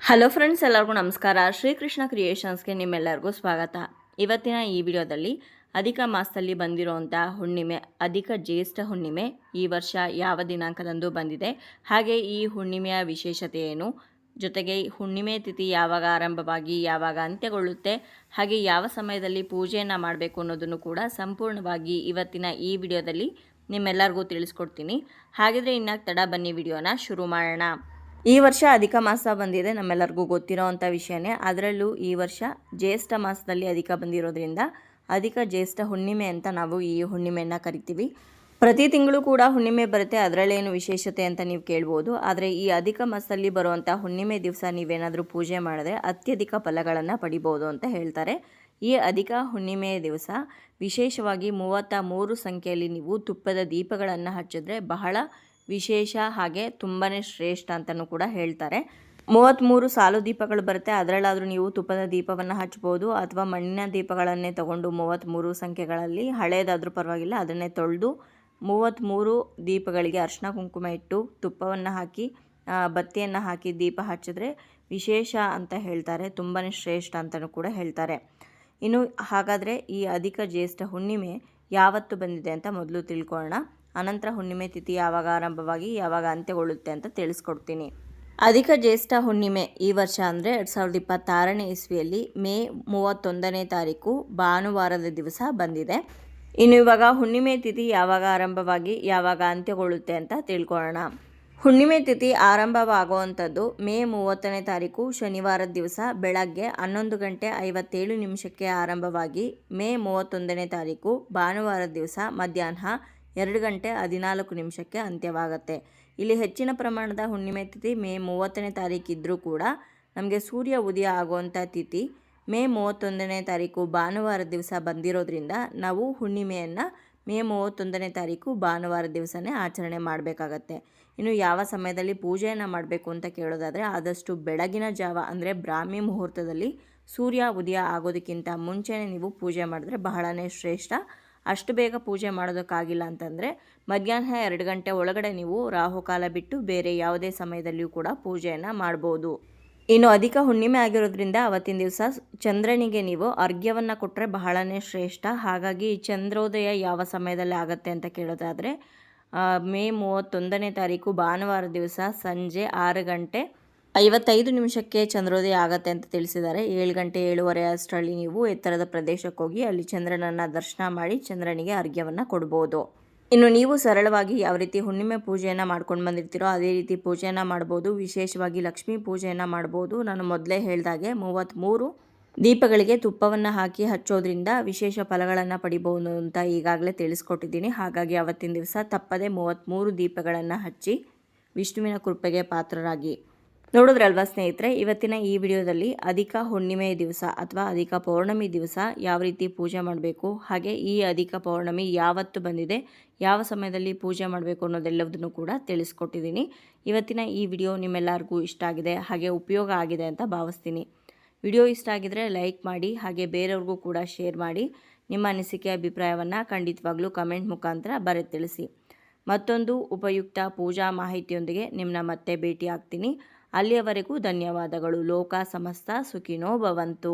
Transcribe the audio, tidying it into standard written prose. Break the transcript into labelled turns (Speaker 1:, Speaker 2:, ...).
Speaker 1: Hello friends, ಎಲ್ಲರಿಗೂ ನಮಸ್ಕಾರ. ಶ್ರೀಕೃಷ್ಣ ಕ್ರಿಯೇಷನ್ಸ್ಗೆ ನಿಮ್ಮೆಲ್ಲರಿಗೂ ಸ್ವಾಗತ. ಇವತ್ತಿನ ಈ ವಿಡಿಯೋದಲ್ಲಿ ಅಧಿಕ ಮಾಸದಲ್ಲಿ ಬಂದಿರುವಂಥ ಹುಣ್ಣಿಮೆ, ಅಧಿಕ ಜ್ಯೇಷ್ಠ ಹುಣ್ಣಿಮೆ ಈ ವರ್ಷ ಯಾವ ದಿನಾಂಕದಂದು ಬಂದಿದೆ, ಹಾಗೆ ಈ ಹುಣ್ಣಿಮೆಯ ವಿಶೇಷತೆ ಏನು, ಜೊತೆಗೆ ಹುಣ್ಣಿಮೆ ತಿಥಿ ಯಾವಾಗ ಆರಂಭವಾಗಿ ಯಾವಾಗ ಅಂತ್ಯಗೊಳ್ಳುತ್ತೆ, ಹಾಗೆ ಯಾವ ಸಮಯದಲ್ಲಿ ಪೂಜೆಯನ್ನು ಮಾಡಬೇಕು ಅನ್ನೋದನ್ನು ಕೂಡ ಸಂಪೂರ್ಣವಾಗಿ ಇವತ್ತಿನ ಈ ವಿಡಿಯೋದಲ್ಲಿ ನಿಮ್ಮೆಲ್ಲರಿಗೂ ತಿಳಿಸ್ಕೊಡ್ತೀನಿ. ಹಾಗಿದ್ರೆ ಇನ್ನು ತಡ ಬನ್ನಿ ವಿಡಿಯೋನ ಶುರು ಮಾಡೋಣ. ಈ ವರ್ಷ ಅಧಿಕ ಮಾಸ ಬಂದಿದೆ, ನಮ್ಮೆಲ್ಲರಿಗೂ ಗೊತ್ತಿರೋ ಅಂಥ ವಿಷಯನೇ. ಅದರಲ್ಲೂ ಈ ವರ್ಷ ಜ್ಯೇಷ್ಠ ಮಾಸದಲ್ಲಿ ಅಧಿಕ ಬಂದಿರೋದ್ರಿಂದ ಅಧಿಕ ಜ್ಯೇಷ್ಠ ಹುಣ್ಣಿಮೆ ಅಂತ ನಾವು ಈ ಹುಣ್ಣಿಮೆಯನ್ನು ಕರಿತೀವಿ. ಪ್ರತಿ ತಿಂಗಳು ಕೂಡ ಹುಣ್ಣಿಮೆ ಬರುತ್ತೆ, ಅದರಲ್ಲೇನು ವಿಶೇಷತೆ ಅಂತ ನೀವು ಕೇಳ್ಬೋದು. ಆದರೆ ಈ ಅಧಿಕ ಮಾಸದಲ್ಲಿ ಬರುವಂಥ ಹುಣ್ಣಿಮೆ ದಿವಸ ನೀವೇನಾದರೂ ಪೂಜೆ ಮಾಡಿದ್ರೆ ಅತ್ಯಧಿಕ ಫಲಗಳನ್ನು ಪಡಿಬೋದು ಅಂತ ಹೇಳ್ತಾರೆ. ಈ ಅಧಿಕ ಹುಣ್ಣಿಮೆಯ ದಿವಸ ವಿಶೇಷವಾಗಿ 33 ಸಂಖ್ಯೆಯಲ್ಲಿ ನೀವು ತುಪ್ಪದ ದೀಪಗಳನ್ನು ಹಚ್ಚಿದ್ರೆ ಬಹಳ ವಿಶೇಷ, ಹಾಗೆ ತುಂಬಾ ಶ್ರೇಷ್ಠ ಅಂತಲೂ ಕೂಡ ಹೇಳ್ತಾರೆ. 33 ಸಾಲು ದೀಪಗಳು ಬರುತ್ತೆ, ಅದರಲ್ಲಾದರೂ ನೀವು ತುಪ್ಪದ ದೀಪವನ್ನು ಹಚ್ಬೋದು, ಅಥವಾ ಮಣ್ಣಿನ ದೀಪಗಳನ್ನೇ ತಗೊಂಡು 33 ಸಂಖ್ಯೆಗಳಲ್ಲಿ ಹಳೇದಾದರೂ ಪರವಾಗಿಲ್ಲ ಅದನ್ನೇ ತೊಳೆದು 33 ದೀಪಗಳಿಗೆ ಅರಿಶಿನ ಕುಂಕುಮ ಇಟ್ಟು ತುಪ್ಪವನ್ನು ಹಾಕಿ ಬತ್ತಿಯನ್ನು ಹಾಕಿ ದೀಪ ಹಚ್ಚಿದ್ರೆ ವಿಶೇಷ ಅಂತ ಹೇಳ್ತಾರೆ, ತುಂಬಾ ಶ್ರೇಷ್ಠ ಅಂತಲೂ ಕೂಡ ಹೇಳ್ತಾರೆ. ಇನ್ನು ಹಾಗಾದರೆ ಈ ಅಧಿಕ ಜ್ಯೇಷ್ಠ ಹುಣ್ಣಿಮೆ ಯಾವತ್ತು ಬಂದಿದೆ ಅಂತ ಮೊದಲು ತಿಳ್ಕೊಳ್ಳೋಣ. ಅನಂತರ ಹುಣ್ಣಿಮೆ ತಿಥಿ ಯಾವಾಗ ಆರಂಭವಾಗಿ ಯಾವಾಗ ಅಂತ್ಯಗೊಳ್ಳುತ್ತೆ ಅಂತ ತಿಳಿಸ್ಕೊಡ್ತೀನಿ. ಅಧಿಕ ಜ್ಯೇಷ್ಠ ಹುಣ್ಣಿಮೆ ಈ ವರ್ಷ ಅಂದರೆ 2026ನೇ ಇಸ್ವಿಯಲ್ಲಿ ಮೇ 31ನೇ ತಾರೀಕು ಭಾನುವಾರದ ದಿವಸ ಬಂದಿದೆ. ಇನ್ನು ಇವಾಗ ಹುಣ್ಣಿಮೆ ತಿಥಿ ಯಾವಾಗ ಆರಂಭವಾಗಿ ಯಾವಾಗ ಅಂತ್ಯಗೊಳ್ಳುತ್ತೆ ಅಂತ ತಿಳ್ಕೊಳ್ಳೋಣ. ಹುಣ್ಣಿಮೆ ತಿಥಿ ಆರಂಭವಾಗುವಂಥದ್ದು ಮೇ 30ನೇ ತಾರೀಕು ಶನಿವಾರದ ದಿವಸ ಬೆಳಗ್ಗೆ 11:57 ಆರಂಭವಾಗಿ ಮೇ 31ನೇ ತಾರೀಕು ಭಾನುವಾರದ ದಿವಸ ಮಧ್ಯಾಹ್ನ 2:14 ಅಂತ್ಯವಾಗುತ್ತೆ. ಇಲ್ಲಿ ಹೆಚ್ಚಿನ ಪ್ರಮಾಣದ ಹುಣ್ಣಿಮೆ ತಿಥಿ ಮೇ 30ನೇ ತಾರೀಕು ಇದ್ದರೂ ಕೂಡ ನಮಗೆ ಸೂರ್ಯ ಉದಯ ಆಗುವಂಥ ತಿಥಿ ಮೇ 31ನೇ ತಾರೀಕು ಭಾನುವಾರ ದಿವಸ ಬಂದಿರೋದ್ರಿಂದ ನಾವು ಹುಣ್ಣಿಮೆಯನ್ನು ಮೇ 31ನೇ ತಾರೀಕು ಭಾನುವಾರ ದಿವಸನೇ ಆಚರಣೆ ಮಾಡಬೇಕಾಗತ್ತೆ. ಇನ್ನು ಯಾವ ಸಮಯದಲ್ಲಿ ಪೂಜೆಯನ್ನು ಮಾಡಬೇಕು ಅಂತ ಕೇಳೋದಾದರೆ ಆದಷ್ಟು ಬೆಳಗಿನ ಜಾವ ಅಂದರೆ ಬ್ರಾಹ್ಮಿ ಮುಹೂರ್ತದಲ್ಲಿ ಸೂರ್ಯ ಉದಯ ಆಗೋದಕ್ಕಿಂತ ಮುಂಚೆನೇ ನೀವು ಪೂಜೆ ಮಾಡಿದ್ರೆ ಬಹಳನೇ ಶ್ರೇಷ್ಠ. ಅಷ್ಟು ಬೇಗ ಪೂಜೆ ಮಾಡೋದಕ್ಕಾಗಿಲ್ಲ ಅಂತಂದರೆ ಮಧ್ಯಾಹ್ನ 2 ಗಂಟೆ ಒಳಗಡೆ ನೀವು ರಾಹುಕಾಲ ಬಿಟ್ಟು ಬೇರೆ ಯಾವುದೇ ಸಮಯದಲ್ಲಿಯೂ ಕೂಡ ಪೂಜೆಯನ್ನು ಮಾಡ್ಬೋದು. ಇನ್ನು ಅಧಿಕ ಹುಣ್ಣಿಮೆ ಆಗಿರೋದ್ರಿಂದ ಅವತ್ತಿನ ದಿವಸ ಚಂದ್ರನಿಗೆ ನೀವು ಅರ್ಘ್ಯವನ್ನು ಕೊಟ್ಟರೆ ಬಹಳನೇ ಶ್ರೇಷ್ಠ. ಹಾಗಾಗಿ ಚಂದ್ರೋದಯ ಯಾವ ಸಮಯದಲ್ಲಿ ಆಗುತ್ತೆ ಅಂತ ಕೇಳೋದಾದರೆ ಮೇ 31ನೇ ತಾರೀಕು ಭಾನುವಾರ ದಿವಸ ಸಂಜೆ 6:55 ಚಂದ್ರೋದಯ ಆಗುತ್ತೆ ಅಂತ ತಿಳಿಸಿದ್ದಾರೆ. 7:07 ಅಷ್ಟರಲ್ಲಿ ನೀವು ಎತ್ತರದ ಪ್ರದೇಶಕ್ಕೆ ಹೋಗಿ ಅಲ್ಲಿ ಚಂದ್ರನನ್ನು ದರ್ಶನ ಮಾಡಿ ಚಂದ್ರನಿಗೆ ಅರ್ಘ್ಯವನ್ನು ಕೊಡ್ಬೋದು. ಇನ್ನು ನೀವು ಸರಳವಾಗಿ ಯಾವ ರೀತಿ ಹುಣ್ಣಿಮೆ ಪೂಜೆಯನ್ನು ಮಾಡ್ಕೊಂಡು ಬಂದಿರ್ತೀರೋ ಅದೇ ರೀತಿ ಪೂಜೆಯನ್ನು ಮಾಡ್ಬೋದು. ವಿಶೇಷವಾಗಿ ಲಕ್ಷ್ಮೀ ಪೂಜೆಯನ್ನು ಮಾಡ್ಬೋದು. ನಾನು ಮೊದಲೇ ಹೇಳಿದಾಗೆ 33 ದೀಪಗಳಿಗೆ ತುಪ್ಪವನ್ನು ಹಾಕಿ ಹಚ್ಚೋದ್ರಿಂದ ವಿಶೇಷ ಫಲಗಳನ್ನು ಪಡಿಬೋದು ಅಂತ ಈಗಾಗಲೇ ತಿಳಿಸ್ಕೊಟ್ಟಿದ್ದೀನಿ. ಹಾಗಾಗಿ ಅವತ್ತಿನ ದಿವಸ ತಪ್ಪದೆ 33 ದೀಪಗಳನ್ನು ಹಚ್ಚಿ ವಿಷ್ಣುವಿನ ಕೃಪೆಗೆ ಪಾತ್ರರಾಗಿ. ನೋಡಿದ್ರಲ್ವಾ ಸ್ನೇಹಿತರೆ, ಇವತ್ತಿನ ಈ ವಿಡಿಯೋದಲ್ಲಿ ಅಧಿಕ ಹುಣ್ಣಿಮೆ ದಿವಸ ಅಥವಾ ಅಧಿಕ ಪೌರ್ಣಮಿ ದಿವಸ ಯಾವ ರೀತಿ ಪೂಜೆ ಮಾಡಬೇಕು, ಹಾಗೆ ಈ ಅಧಿಕ ಪೌರ್ಣಮಿ ಯಾವತ್ತು ಬಂದಿದೆ, ಯಾವ ಸಮಯದಲ್ಲಿ ಪೂಜೆ ಮಾಡಬೇಕು ಅನ್ನೋದೆಲ್ಲದನ್ನು ಕೂಡ ತಿಳಿಸ್ಕೊಟ್ಟಿದ್ದೀನಿ. ಇವತ್ತಿನ ಈ ವಿಡಿಯೋ ನಿಮ್ಮೆಲ್ಲರಿಗೂ ಇಷ್ಟ ಆಗಿದೆ, ಹಾಗೆ ಉಪಯೋಗ ಆಗಿದೆ ಅಂತ ಭಾವಿಸ್ತೀನಿ. ವಿಡಿಯೋ ಇಷ್ಟ ಆಗಿದರೆ ಲೈಕ್ ಮಾಡಿ, ಹಾಗೆ ಬೇರೆಯವ್ರಿಗೂ ಕೂಡ ಶೇರ್ ಮಾಡಿ. ನಿಮ್ಮ ಅನಿಸಿಕೆ ಅಭಿಪ್ರಾಯವನ್ನು ಖಂಡಿತವಾಗ್ಲೂ ಕಮೆಂಟ್ ಮುಖಾಂತರ ಬರೆದು ತಿಳಿಸಿ. ಮತ್ತೊಂದು ಉಪಯುಕ್ತ ಪೂಜಾ ಮಾಹಿತಿಯೊಂದಿಗೆ ನಿಮ್ಮನ್ನ ಮತ್ತೆ ಭೇಟಿ ಆಗ್ತೀನಿ. ಅಲ್ಲಿಯವರೆಗೂ ಧನ್ಯವಾದಗಳು. ಲೋಕ ಸಮಸ್ತ ಸುಖಿನೋ ಭವಂತು.